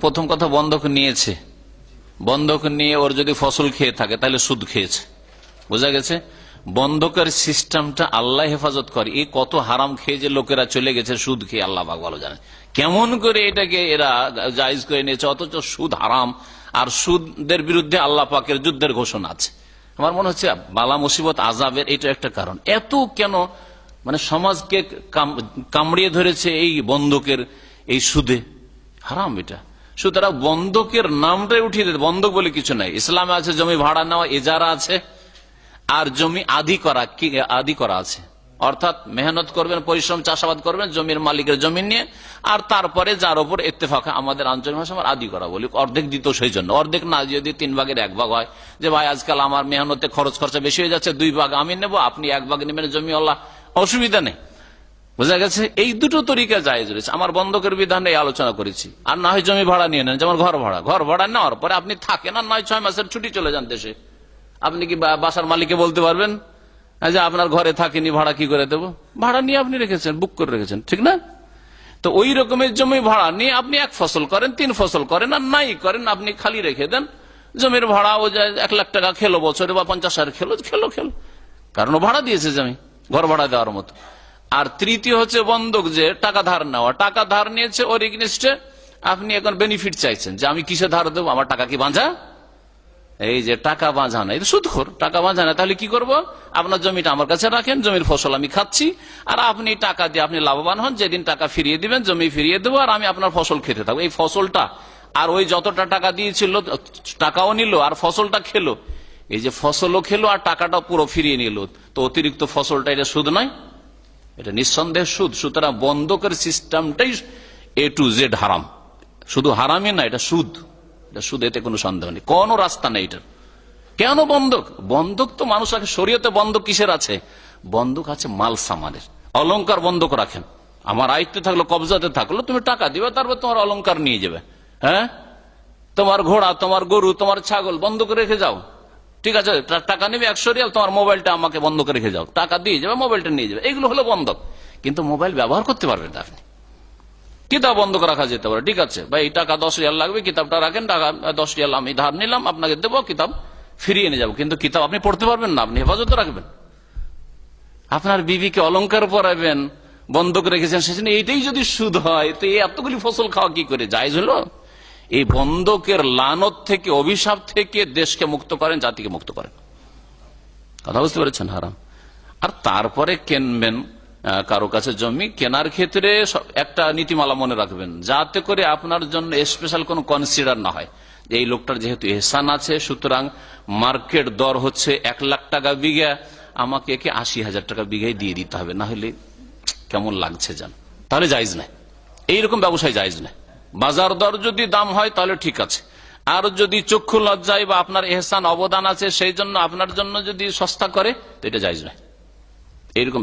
প্রথম কথা বন্ধক নিয়েছে, বন্ধক নিয়ে ওর যদি ফসল খেয়ে থাকে তাহলে সুদ খেয়েছে, বোঝা গেছে। বন্ধকের সিস্টেমটা আল্লাহ হেফাজত করে। এই কত হারাম খেয়ে যে লোকেরা চলে গেছে সুদ খেয়ে, আল্লাহ পাক ভালো জানে কেমন করে এটাকে এরা জায়েজ করে নিয়েছে, অথচ সুদ হারাম। আর সুদের বিরুদ্ধে আল্লাহ পাকের যুদ্ধের ঘোষণা আছে। আমার মনে হচ্ছে বালা মুসিবত আযাবের এটা একটা কারণ। এত কেন মানে সমাজকে কামড়িয়ে ধরেছে এই বন্ধকের, এই সুদে, হারাম এটা। সুতরাং বন্ধকের নামটাই উঠিয়ে দিতে, বন্ধক বলে কিছু নাই। ইসলামে আছে জমি ভাড়া নেওয়া, এজারা আছে, আর জমি আদি করা, কি আদি করা আছে, অর্থাৎ মেহনত করবেন, পরিশ্রম, চাষাবাদ করবেন জমির মালিকের জমি নিয়ে, আর তারপরে যার উপর ইত্তেফাক, আমাদের আঞ্চলিক ভাষা আমার আদি করা বলি, অর্ধেক দিত সেই জন্য। অর্ধেক না, যদি 3 ভাগের 1 ভাগ হয়, যে ভাই আজকাল আমার মেহনতে খরচ খরচা বেশি হয়ে যাচ্ছে, 2 ভাগ আমি নেব, আপনি 1 ভাগ নেবেন জমি, আল্লাহ অসুবিধা নেই, বোঝা গেছে। এই দুটো তরিকা জায়েজ রয়েছে। আমার বন্ধকের বিধানে আলোচনা করেছি। আর না হয় জমি ভাড়া নিয়ে নেন, যেমন ঘর ভাড়া। ঘর ভাড়া নেওয়ার পরে আপনি থাকেন, আর 9-6 মাসের ছুটি চলে যান দেশে, আপনি কি বাসার মালিককে বলতে পারবেন যে আপনার ঘরে থাকিনি, ভাড়া কি করে দেবো? ভাড়া নিয়ে আপনি রেখেছেন, বুক করে রেখেছেন, ঠিক না? তো ওই রকমের জমি ভাড়া নিয়ে আপনি 1 ফসল করেন, 3 ফসল করেন, আর নাই করেন, আপনি খালি রেখে দেন। জমির ভাড়া ও 1 লাখ টাকা খেলো বছরে, বা 50,000 খেলো, কারণ ও ভাড়া দিয়েছে জমি, ঘর ভাড়া দেওয়ার মতো। আর তৃতীয় হচ্ছে বন্ধক, যে টাকা ধার নেওয়া। টাকা ধার নিয়েছে, ওর এগেইনস্টে আপনি এখন বেনিফিট চাইছেন, যে আমি কিসে ধার দেবো, আমার টাকা কি বাঁধা? এই যে টাকা বাঁধা না, এটা সুদখোর। টাকা বাঁধা না, তাহলে কি করব? আপনার জমিটা আমার কাছে রাখেন, জমির ফসল আমি খাচ্ছি, আর আপনি টাকা দিয়ে আপনি লাভবান হন। যেদিন টাকা ফিরিয়ে দিবেন, জমি ফিরিয়ে দেবো, আর আমি আপনার ফসল খেতে থাকবো। এই ফসলটা, আর ওই যতটা টাকা দিয়েছিল, টাকাও নিল আর ফসলটা খেলো, এই যে ফসলও খেলো আর টাকাটা পুরো ফিরিয়ে নিল, তো অতিরিক্ত ফসলটা, এটা সুদ নয়? এটা নিঃসন্দেহে সুদ। সুতরাং বন্ধকের সিস্টেমটাই A to Z হারাম। শুধু হারামই না, এটা সুদ, এটা সুদ, এতে কোনো সন্দেহ নেই, কোনো রাস্তা নেই এটার। কেন বন্ধক? বন্ধক তো মানুষ রাখে, শরীয়তে বন্ধক কিসের আছে? বন্ধক আছে মাল সামানের। অলংকার বন্ধক রাখেন, আমার আয়ত্তে থাকলো, কবজাতে থাকলো, তুমি টাকা দিবে, তারপর তোমার অলংকার নিয়ে যাবে। হ্যাঁ, তোমার ঘোড়া, তোমার গরু, তোমার ছাগল বন্ধক রেখে যাও, ঠিক আছে, টাকা নেবে 100 রিয়াল, তোমার মোবাইলটা আমাকে বন্ধক রেখে যাও, টাকা দিয়ে যাবে, মোবাইলটা নিয়ে যাবে, এগুলো হলো বন্ধক। কিন্তু মোবাইল ব্যবহার করতে পারবেন না আপনি। কিতাব বন্ধক রাখা যেতে পারে, ঠিক আছে ভাই, এই টাকা 10 রিয়াল লাগবে, কিতাবটা রাখেন, টাকা 10 রিয়াল আমি ধার নিলাম, আপনাকে দেবো, কিতাব ফিরিয়ে নিয়ে যাবো, কিন্তু কিতাব আপনি পড়তে পারবেন না, আপনি হেফাজতে রাখবেন। আপনার বিবিকে অলংকার পরাবেন, বন্ধক রেখেছেন, সেখানে এইটাই যদি সুদ হয়, তো এই এতগুলি ফসল খাওয়া কি করে জায়েজ হলো? এই বন্ধকের লানত থেকে, অভিশাপ থেকে দেশকে মুক্ত করেন, জাতিকে মুক্ত করেন। কথা বুঝতে পেরেছেন? হারাম। আর তারপরে কিনবেন কারো কাছে জমি, কেনার ক্ষেত্রে একটা নীতিমালা মনে রাখবেন, যাতে করে আপনার জন্য স্পেশাল কোনো কনসিডার না হয়। এই লোকটার যেহেতু এহসান আছে, সুতরাং মার্কেট দর হচ্ছে 1 লাখ টাকা বিঘা, আমাকে একে 80,000 টাকা বিঘায় দিয়ে দিতে হবে, না হলে কেমন লাগছে জান, তাহলে জায়েজ নাই। এইরকম ব্যবসায় জায়েজ নাই। বাজার দর যদি দাম হয় তাহলে ঠিক আছে, আর যদি চক্ষু লজ্জায় বা আপনার এহসান অবদান আছে সেই জন্য আপনার জন্য যদি সস্তা করে, তো এটা জায়েজ নাই। এইরকম